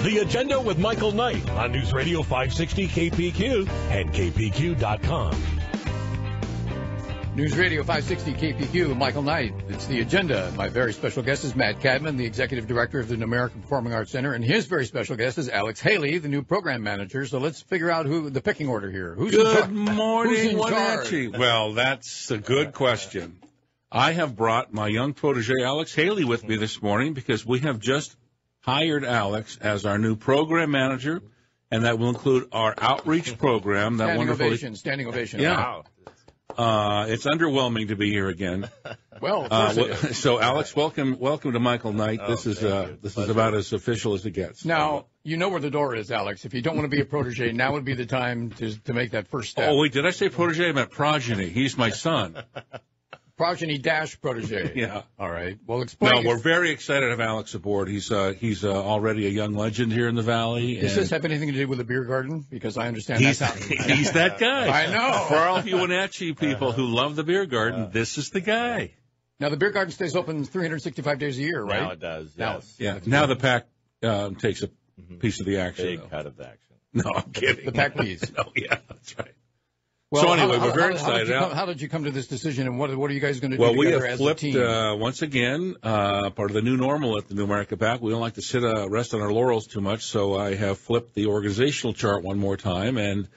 The Agenda with Michael Knight on News Radio 560 KPQ and KPQ.com. News Radio 560 KPQ, Michael Knight. It's The Agenda. My very special guest is Matt Cadman, the Executive Director of the Numerica Performing Arts Center, and his very special guest is Alex Haley, the new Program Manager. So let's figure out who the picking order here. Good morning, Wenatchee. Well, that's a good question. I have brought my young protege, Alex Haley, with me this morning because we have just hired Alex as our new program manager, and that will include our outreach program. Standing ovation. Yeah. Wow. It's underwhelming to be here again. Well, so Alex, welcome to Michael Knight. This is about as official as it gets. Now, you know where the door is, Alex. If you don't want to be a protege, now would be the time to make that first step. Oh, wait, did I say protege? I meant progeny. He's my son. Progeny dash protege. Yeah. All right. Well, explain. No, we're very excited to have Alex aboard. He's already a young legend here in the Valley. Does this have anything to do with the beer garden? Because I understand he's that guy. I know. For all of you Wenatchee people who love the beer garden, this is the guy. Now, the beer garden stays open 365 days a year, right? Now it does, yes. Now the pack takes a piece of the action. Big cut of the action. No, I'm kidding. The pack piece. No, yeah, that's right. Well, so anyway, we're very excited. How did you come to this decision, and what are you guys going to do together as a team? Well, we have flipped once again, part of the new normal at the Numerica PAC. We don't like to rest on our laurels too much, so I have flipped the organizational chart one more time and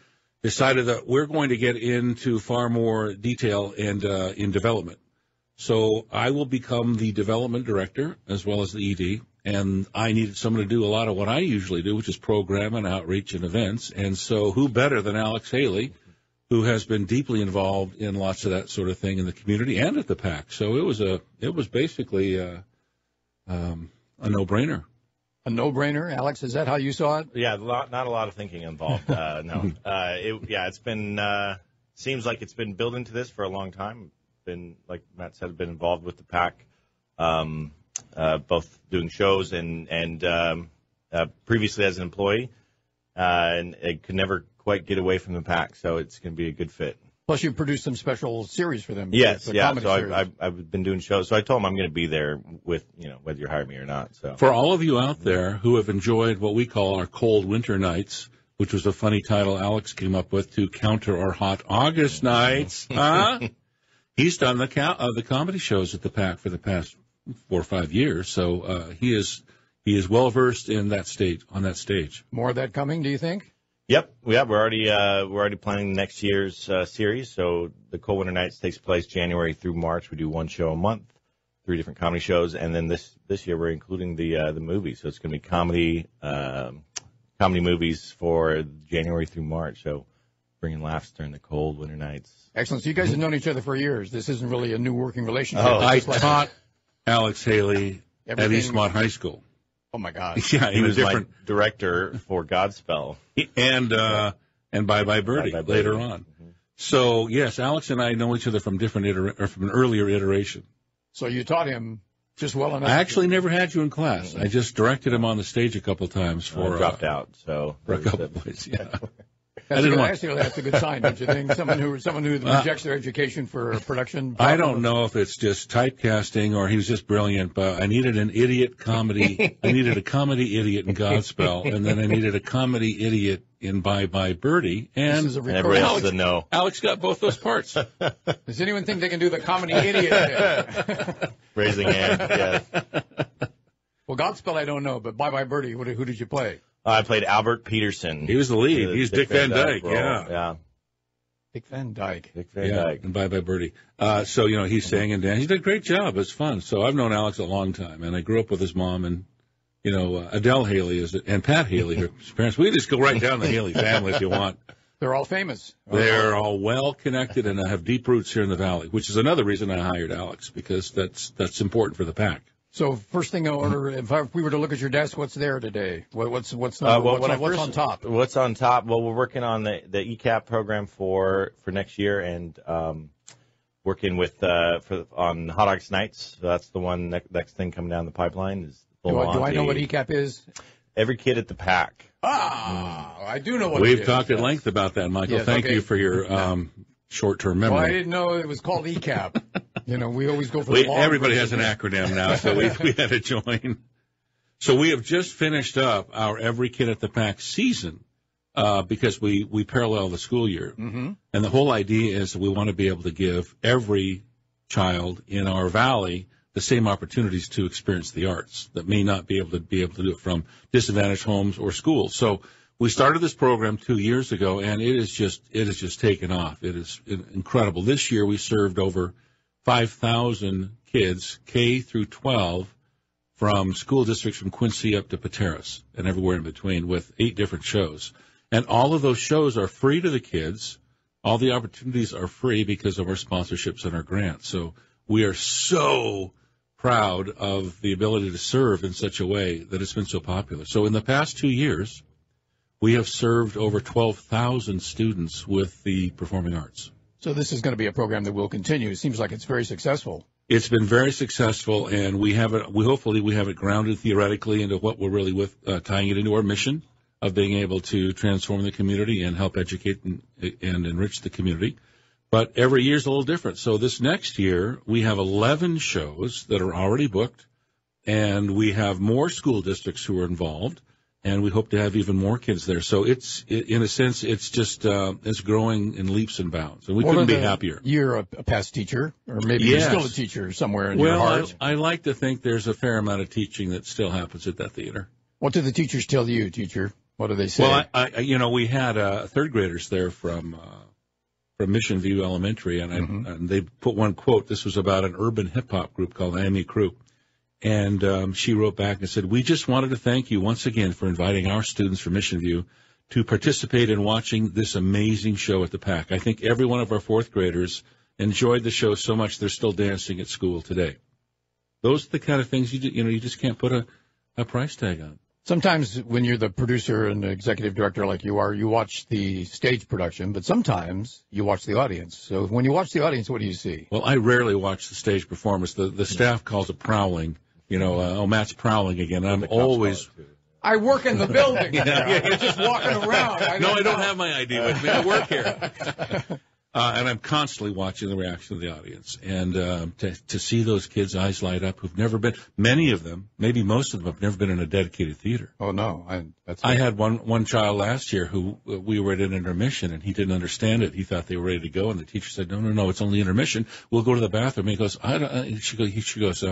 decided that we're going to get into far more detail and in development. So I will become the development director as well as the ED, and I needed someone to do a lot of what I usually do, which is program and outreach and events. And so who better than Alex Haley, who has been deeply involved in lots of that sort of thing in the community and at the PAC. So it was basically a no-brainer. A no-brainer, Alex? Is that how you saw it? Yeah, not a lot of thinking involved. No, it's been seems like it's been built into this for a long time. Been, like Matt said, been involved with the PAC, both doing shows and previously as an employee, and it could never quite get away from the PAC, so it's going to be a good fit. Plus, you produced some special series for them. Yes, yeah. So I've been doing shows. So I told them I'm going to be there with, whether you hire me or not. So for all of you out there who have enjoyed what we call our cold winter nights, which was a funny title Alex came up with to counter our hot August nights, he's done the comedy shows at the PAC for the past 4 or 5 years. So he is well versed in that on that stage. More of that coming, do you think? Yep, we're already planning next year's series. So the Cold Winter Nights takes place January through March. We do one show a month, 3 different comedy shows, and then this year we're including the movie. So it's going to be comedy movies for January through March. So bringing laughs during the cold winter nights. Excellent. So you guys have known each other for years. This isn't really a new working relationship. I taught Alex Haley at Eastmont High School. Oh, my gosh. Yeah, he was my director for Godspell. And Bye Bye Birdie later on. Mm-hmm. So, yes, Alex and I know each other from from an earlier iteration. So you taught him just well enough. I actually never had you in class. I just directed him on the stage a couple times I dropped out. So for a couple of plays, yeah. That's a good sign, don't you think? Someone who rejects their education for production. I don't know if it's just typecasting or he was just brilliant, but I needed an idiot comedy. I needed a comedy idiot in Godspell, and then I needed a comedy idiot in Bye Bye Birdie. And everybody else said no. Alex got both those parts. Does anyone think they can do the comedy idiot? Raising hand, yes. Well, Godspell I don't know, but Bye Bye Birdie, who did you play? I played Albert Peterson. He was the lead. He's Dick Van Dyke. Yeah. Dick Van Dyke. And Bye Bye Birdie. So, he sang and danced. He did a great job. It's fun. So I've known Alex a long time, and I grew up with his mom, and, Adele Haley and Pat Haley, her parents. We just go right down the Haley family if you want. They're all famous. They're all well connected and have deep roots here in the Valley, which is another reason I hired Alex, because that's important for the PAC. So first thing in order, if we were to look at your desk, what's there today? What's on top? What's on top? Well, we're working on the ECAP program for next year, and working with on Hot August Nights. So that's the one next thing coming down the pipeline. Is do I know what ECAP is? Every kid at the PAC. I do know what We've talked at length about that, Michael. Yes, Thank you for your short-term memory. Well, I didn't know it was called ECAP. We always go for the long everybody version. has an acronym now, so we had to join. So we have just finished up our Every Kid at the Pack season because we parallel the school year. Mm-hmm. And the whole idea is that we want to be able to give every child in our valley the same opportunities to experience the arts that may not be able to do it from disadvantaged homes or schools. So we started this program 2 years ago, and it has just taken off. It is incredible. This year we served over 5,000 kids, K through 12, from school districts from Quincy up to Pateros and everywhere in between, with 8 different shows. And all of those shows are free to the kids. All the opportunities are free because of our sponsorships and our grants. So we are so proud of the ability to serve in such a way that it's been so popular. So in the past 2 years, we have served over 12,000 students with the performing arts. So this is going to be a program that will continue. It seems like it's very successful. It's been very successful, and we have it. Hopefully we have it grounded theoretically into what we're really tying it into our mission of being able to transform the community and help educate and enrich the community. But every year is a little different. So this next year, we have 11 shows that are already booked, and we have more school districts who are involved, and we hope to have even more kids there. So in a sense, it's just it's growing in leaps and bounds, and we couldn't be happier. You're a past teacher, or maybe you're still a teacher somewhere in your heart. I like to think there's a fair amount of teaching that still happens at that theater. What do the teachers tell you, teacher? What do they say? Well, we had third graders there from Mission View Elementary, and they put one quote. This was about an urban hip-hop group called Amy Crew. And she wrote back and said, "We just wanted to thank you once again for inviting our students from Mission View to participate in watching this amazing show at the Pack. I think every one of our fourth graders enjoyed the show so much they're still dancing at school today." Those are the kind of things you just can't put a price tag on. Sometimes when you're the producer and the executive director like you are, you watch the stage production, but sometimes you watch the audience. So when you watch the audience, what do you see? Well, I rarely watch the stage performance. The staff calls it prowling. Matt's prowling again. I'm always... I work in the building. You're just walking around. I don't have my ID with me. I work here. And I'm constantly watching the reaction of the audience. And to see those kids' eyes light up who've never been, many of them, maybe most of them, have never been in a dedicated theater. Oh, no. I had one child last year who we were at an intermission, and he didn't understand it. He thought they were ready to go, and the teacher said, no, it's only intermission. We'll go to the bathroom. And he goes, she goes,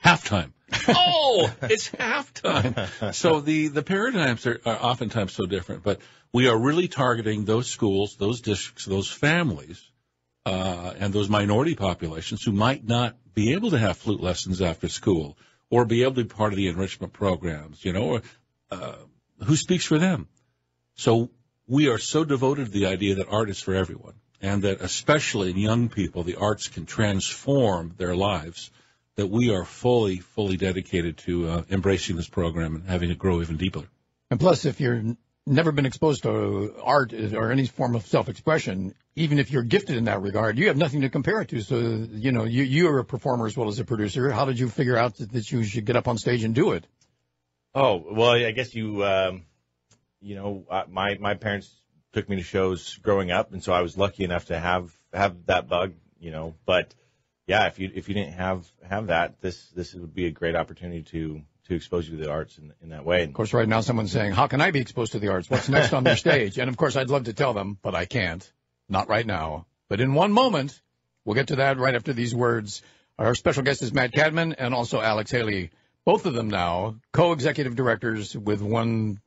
halftime. Oh, it's halftime. So the paradigms are oftentimes so different, but we are really targeting those schools, those districts, those families, and those minority populations who might not be able to have flute lessons after school or be able to be part of the enrichment programs, or who speaks for them. So we are so devoted to the idea that art is for everyone, and that especially in young people, the arts can transform their lives, that we are fully dedicated to embracing this program and having it grow even deeper. And plus, if you're never been exposed to art or any form of self-expression, even if you're gifted in that regard, you have nothing to compare it to. So, you're a performer as well as a producer. How did you figure out that you should get up on stage and do it? Oh, well, I guess my parents took me to shows growing up, and so I was lucky enough to have that bug, but yeah, if you didn't have that, this would be a great opportunity to expose you to the arts in that way. Of course, right now someone's saying, how can I be exposed to the arts? What's next on their stage? And, of course, I'd love to tell them, but I can't. Not right now. But in one moment, we'll get to that right after these words. Our special guest is Matt Cadman and also Alex Haley. Both of them now co-executive directors with one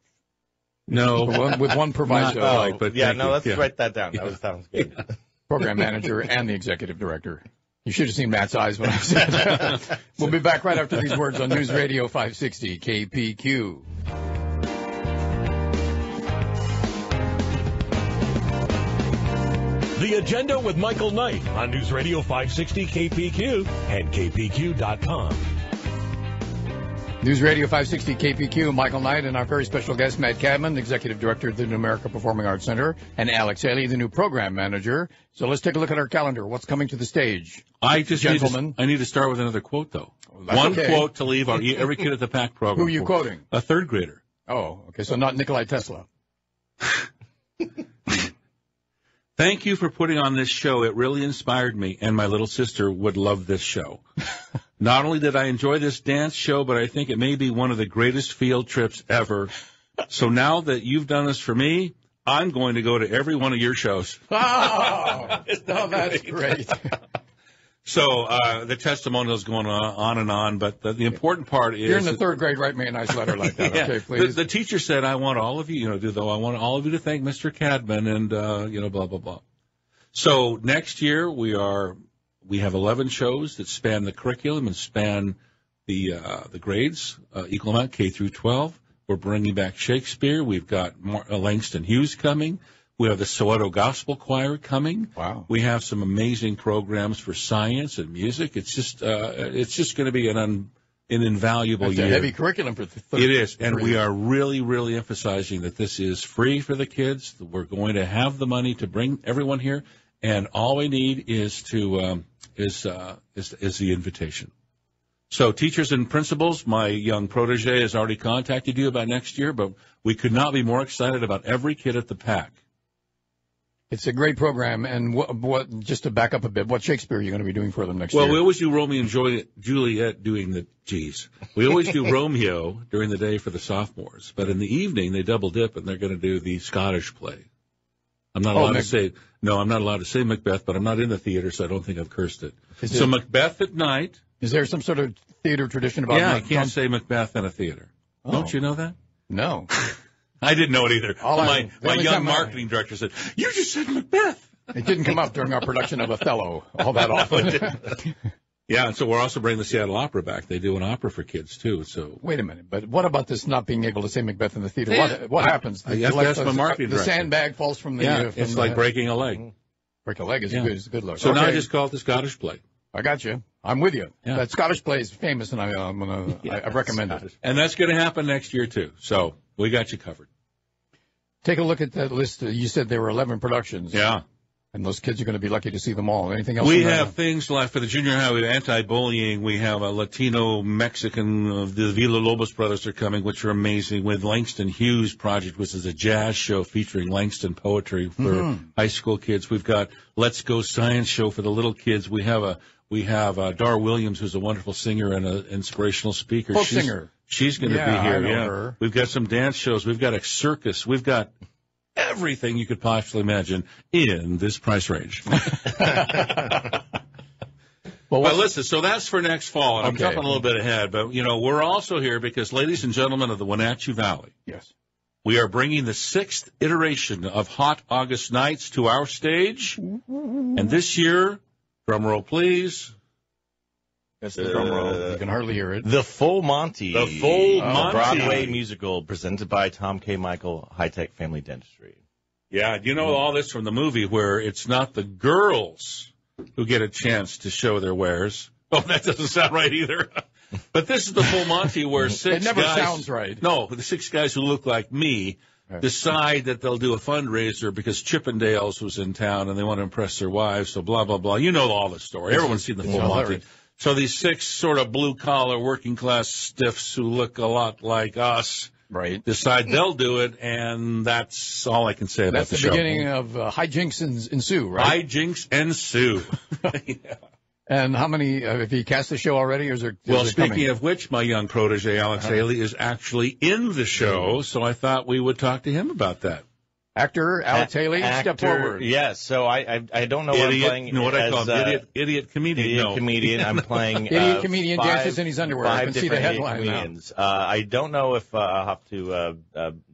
proviso. Let's write that down. Yeah. That sounds good. Yeah. Program manager and the executive director. You should have seen Matt's eyes when I said that. We'll be back right after these words on News Radio 560 KPQ. The Agenda with Michael Knight on News Radio 560 KPQ and KPQ.com. News Radio 560 KPQ, Michael Knight, and our very special guest, Matt Cadman, Executive Director of the Numerica Performing Arts Center, and Alex Haley, the new Program Manager. So let's take a look at our calendar. What's coming to the stage? I need to start with another quote, though. Quote to leave our Every Kid at the Pack program. Who are you quoting? A third grader. Oh, okay, so not Nikolai Tesla. Thank you for putting on this show. It really inspired me, and my little sister would love this show. Not only did I enjoy this dance show, but I think it may be one of the greatest field trips ever. So now that you've done this for me, I'm going to go to every one of your shows. Oh, that's great. So the testimonial's going on and on, but the important part is... You're in the third grade, write me a nice letter like that, yeah, okay, please. The teacher said, I want all of you, I want all of you to thank Mr. Cadman and, blah, blah, blah. So next year we have 11 shows that span the curriculum and span the grades, equal amount, K through 12. We're bringing back Shakespeare. We've got Langston Hughes coming. We have the Soweto Gospel Choir coming. Wow. We have some amazing programs for science and music. It's just going to be an invaluable year. It's a heavy curriculum for It is, and we are really, really emphasizing that this is free for the kids. We're going to have the money to bring everyone here, and all we need is the invitation. So teachers and principals, my young protege has already contacted you about next year, but we could not be more excited about every kid at the PAC. It's a great program, and what? Just to back up a bit, what Shakespeare are you going to be doing for them next year? Well, we always do Romeo and Juliet doing the We always do Romeo during the day for the sophomores, but in the evening they double dip and they're going to do the Scottish play. I'm not allowed to say Macbeth, but I'm not in the theater, so I don't think I've cursed it. So Macbeth at night. Is there some sort of theater tradition about? Yeah, I can't say Macbeth in a theater. Oh. Don't you know that? No. I didn't know it either. My young marketing director said, "You just said Macbeth." It didn't come up during our production of Othello all that often. Yeah, and so we're also bringing the Seattle Opera back. They do an opera for kids, too. So wait a minute. But what about this not being able to say Macbeth in the theater? What happens? I have to ask my marketing director. The sandbag falls from the... Yeah, it's like breaking a leg. Break a leg is good. It's a good look. So now I just call it the Scottish play. I got you. I'm with you. Yeah. That Scottish play is famous, and I recommend it. And that's going to happen next year, too. So we got you covered. Take a look at that list. You said there were 11 productions. Yeah. And those kids are going to be lucky to see them all. Anything else? We have things like for the junior high, we have anti-bullying. We have a Latino-Mexican, the Villalobos brothers are coming, which are amazing, with Langston Hughes Project, which is a jazz show featuring Langston poetry for high school kids. We've got Let's Go Science Show for the little kids. We have Dar Williams, who's a wonderful singer and an inspirational speaker. Folk singer. She's going to be here. I know her. We've got some dance shows. We've got a circus. We've got everything you could possibly imagine in this price range. But listen, so that's for next fall, and I'm jumping a little bit ahead. But, we're also here because, ladies and gentlemen of the Wenatchee Valley, yes, we are bringing the 6th iteration of Hot August Nights to our stage. And this year, drum roll, please. That's the drum roll. You can hardly hear it. The Full Monty. The Full Monty. Broadway musical presented by Tom K. Michael, High Tech Family Dentistry. Yeah, you know all this from the movie where it's not the girls who get a chance to show their wares. Oh, that doesn't sound right either. But this is the Full Monty where six guys... It never sounds right. No, the 6 guys who look like me decide that they'll do a fundraiser because Chippendales was in town and they want to impress their wives, so blah, blah, blah. You know all the story. Everyone's seen the Full Monty. So these 6 sort of blue-collar, working-class stiffs who look a lot like us decide they'll do it, and that's all I can say about the show. That's the beginning of hijinks ensue, right? Hijinks ensue. Yeah. And how many, have you cast the show already, or is there speaking of which, my young protege, Alex Haley, is actually in the show, so I thought we would talk to him about that. Actor, Alex Haley, step forward. Yes, so I don't know what I'm playing. You know what I call him? Idiot comedian. Idiot comedian. I'm playing idiot comedian dances in his underwear. I can see the headline comedians. I don't know if I'll have to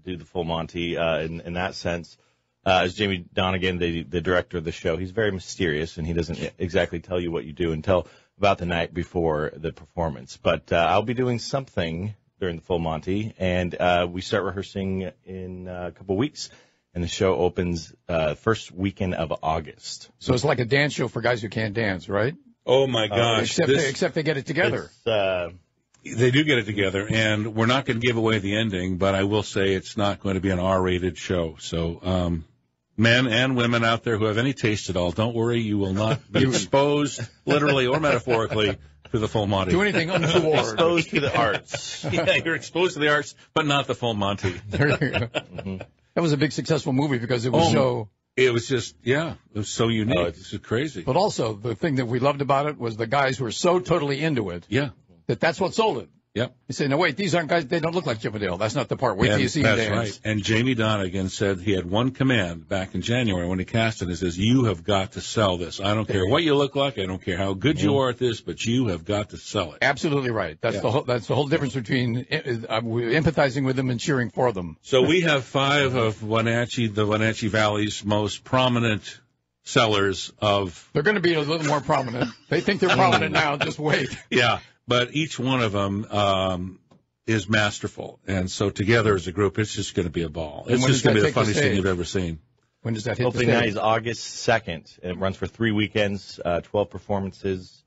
do the Full Monty in that sense. As Jamie Donegan, the director of the show, he's very mysterious, and he doesn't exactly tell you what you do until about the night before the performance. But I'll be doing something during the Full Monty, and we start rehearsing in a couple weeks. And the show opens first weekend of August. So it's like a dance show for guys who can't dance, right? Oh, my gosh. Except they get it together. They do get it together, and we're not going to give away the ending, but I will say it's not going to be an R-rated show. So men and women out there who have any taste at all, don't worry. You will not be exposed, literally or metaphorically, to the Full Monty. To anything untoward. Exposed to the arts. Yeah, you're exposed to the arts, but not the Full Monty. There you go. That was a big successful movie because it was It was just, it was so unique. Oh, it's just crazy. But also, the thing that we loved about it was the guys were so totally into it Yeah. that's what sold it. Yep. You say, no, wait, these aren't guys, they don't look like Chip and Dale. That's not the part. Wait till you see them That's dance. right. And Jamie Donegan said he had one command back in January when he cast it. He says, you have got to sell this. I don't care what you look like. I don't care how good you are at this, but you have got to sell it. Absolutely right. That's the whole difference between empathizing with them and cheering for them. So we have 5 of the Wenatchee Valley's most prominent sellers of. They're going to be a little more prominent. They think they're prominent now. Just wait. Yeah, but each one of them is masterful, and so together as a group, it's just going to be a ball. It's just going to be the funniest thing you've ever seen. When does that hit Opening the night stage? is August 2nd, and it runs for 3 weekends, 12 performances.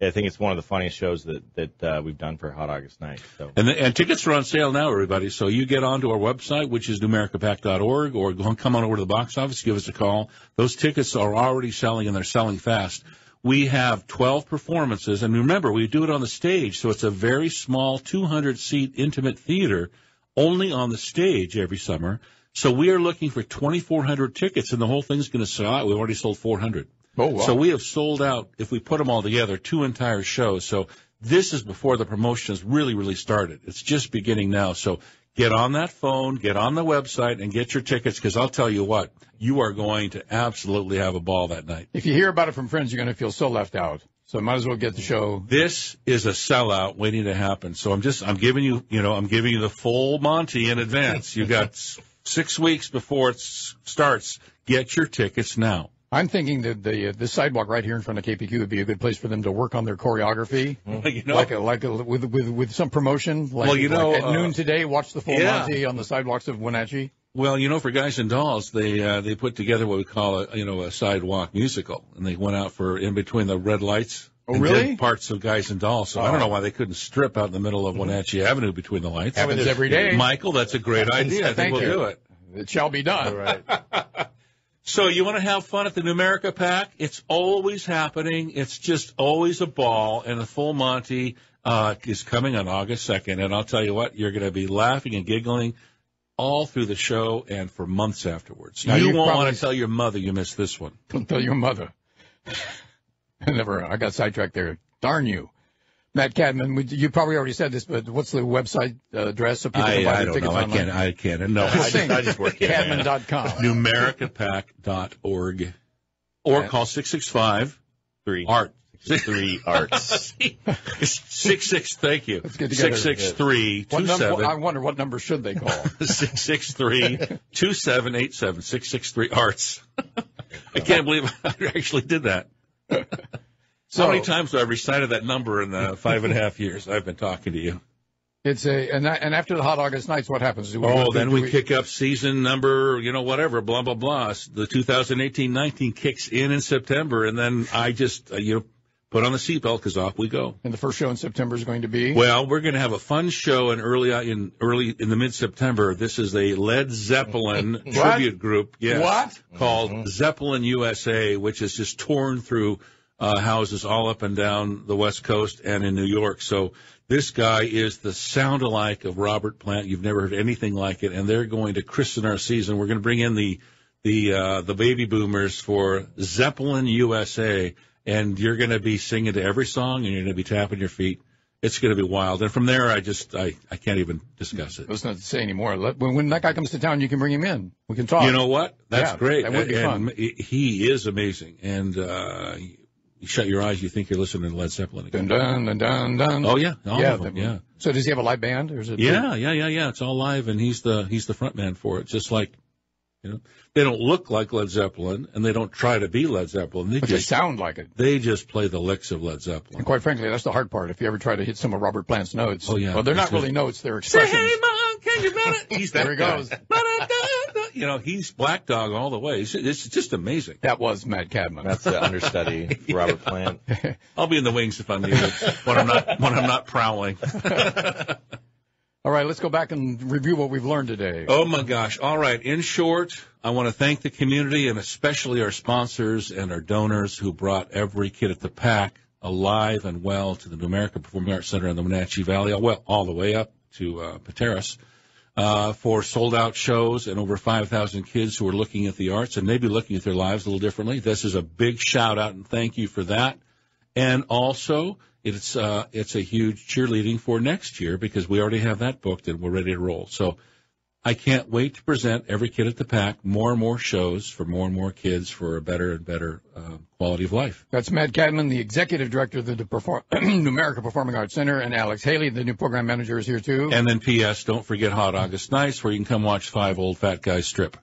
I think it's one of the funniest shows that we've done for Hot August Night. So. And tickets are on sale now, everybody. So you get onto our website, which is numericapack.org, or come on over to the box office, give us a call. Those tickets are already selling, and they're selling fast. We have 12 performances, and remember, we do it on the stage, so it's a very small 200-seat intimate theater, only on the stage every summer. So we are looking for 2,400 tickets, and the whole thing's going to sell out. We've already sold 400. Oh, wow. So we have sold out, if we put them all together, 2 entire shows. So this is before the promotion has really started. It's just beginning now. So get on that phone, get on the website, and get your tickets, because I'll tell you what, you are going to absolutely have a ball that night. If you hear about it from friends, you're going to feel so left out. So might as well get the show. This is a sellout waiting to happen. So I'm giving you the full Monty in advance. You got 6 weeks before it starts. Get your tickets now. I'm thinking that the sidewalk right here in front of KPQ would be a good place for them to work on their choreography, with some promotion. Like at noon today, watch the full Monty on the sidewalks of Wenatchee. Well, for Guys and Dolls, they put together what we call a sidewalk musical, and they went out for in between the red lights. Oh, and really? did parts of Guys and Dolls. So I don't know why they couldn't strip out in the middle of Wenatchee Avenue between the lights. Happens every day. Michael, that's a great idea. I think we'll do it. It shall be done. All right. So you want to have fun at the Numerica Pack? It's always happening. It's just always a ball, and the full Monty is coming on August 2nd. And I'll tell you what, you're going to be laughing and giggling all through the show and for months afterwards. Now, you won't want to tell your mother you missed this one. Don't tell your mother. I got sidetracked there. Darn you. Matt Cadman, you probably already said this, but what's the website address so people can buy the tickets online? I can't. No, I just work here. Cadman.com. Numericapack.org. Or call 665-ART. 3 arts. 66, thank you. Let's get together. 663-27. I wonder what number should they call? 663-2787. 663-ARTS. I can't believe I actually did that. So, how many times have I recited that number in the 5.5 years I've been talking to you? It's and after the Hot August Nights, what happens? Then we kick up season number, whatever, blah, blah, blah. The 2018-19 kicks in September, and then I just, put on the seatbelt because off we go. And the first show in September is going to be? Well, we're going to have a fun show in the mid-September. This is a Led Zeppelin tribute group. Yes, what? Called Zeppelin USA, which is just torn through houses all up and down the West Coast and in New York. So this guy is the sound-alike of Robert Plant. You've never heard anything like it, and they're going to christen our season. We're going to bring in the baby boomers for Zeppelin USA, and you're going to be singing to every song, and you're going to be tapping your feet. It's going to be wild. And from there, I can't even discuss it. Let's not say anymore. When that guy comes to town, you can bring him in. We can talk. You know what? That's great. That would be fun. He is amazing. And you shut your eyes, you think you're listening to Led Zeppelin again. Dun, dun, dun, dun. Oh, yeah. All of them, yeah. So does he have a live band? Or is it Yeah. It's all live, and he's the front man for it. Just like, they don't look like Led Zeppelin, and they don't try to be Led Zeppelin. But they sound like it. They just play the licks of Led Zeppelin. And quite frankly, that's the hard part. If you ever try to hit some of Robert Plant's notes. Oh, yeah. Well, they're not really notes. They're expressions. Say, hey, Mom, can you run it? He's that There he guy. goes. He's Black Dog all the way. It's just amazing. That was Matt Cadman. That's the understudy for Robert Plant. I'll be in the wings if I'm needed when I'm not prowling. All right, let's go back and review what we've learned today. Oh, my gosh. All right. In short, I want to thank the community and especially our sponsors and our donors who brought every kid at the Pack alive and well to the Numerica Performing Arts Center in the Wenatchee Valley, all the way up to Pateros. for sold-out shows and over 5,000 kids who are looking at the arts and maybe looking at their lives a little differently. This is a big shout-out and thank you for that. And also, it's a huge cheerleading for next year because we already have that booked and we're ready to roll. So I can't wait to present Every Kid at the Pack more and more shows for more and more kids for a better and better quality of life. That's Matt Cadman, the executive director of the Numerica Performing Arts Center, and Alex Haley, the new program manager, is here too. And then P.S., don't forget Hot August Nights, where you can come watch 5 old fat guys strip.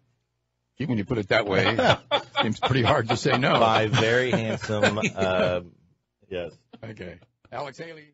Even when you put it that way, seems pretty hard to say no. 5 very handsome, yes. Okay. Alex Haley.